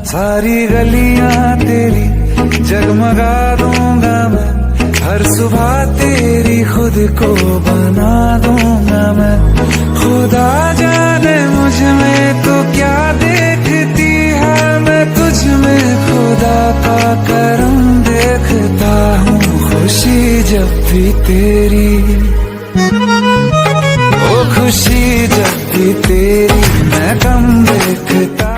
सारी गलियां तेरी जगमगा दूंगा मैं, हर सुबह तेरी खुद को बना दूंगा मैं। खुदा जाने मुझ में तो क्या देखती है, मैं तुझ में खुदा का करम देखता हूँ। खुशी जब भी तेरी, ओ खुशी जब भी तेरी मैं कम देखता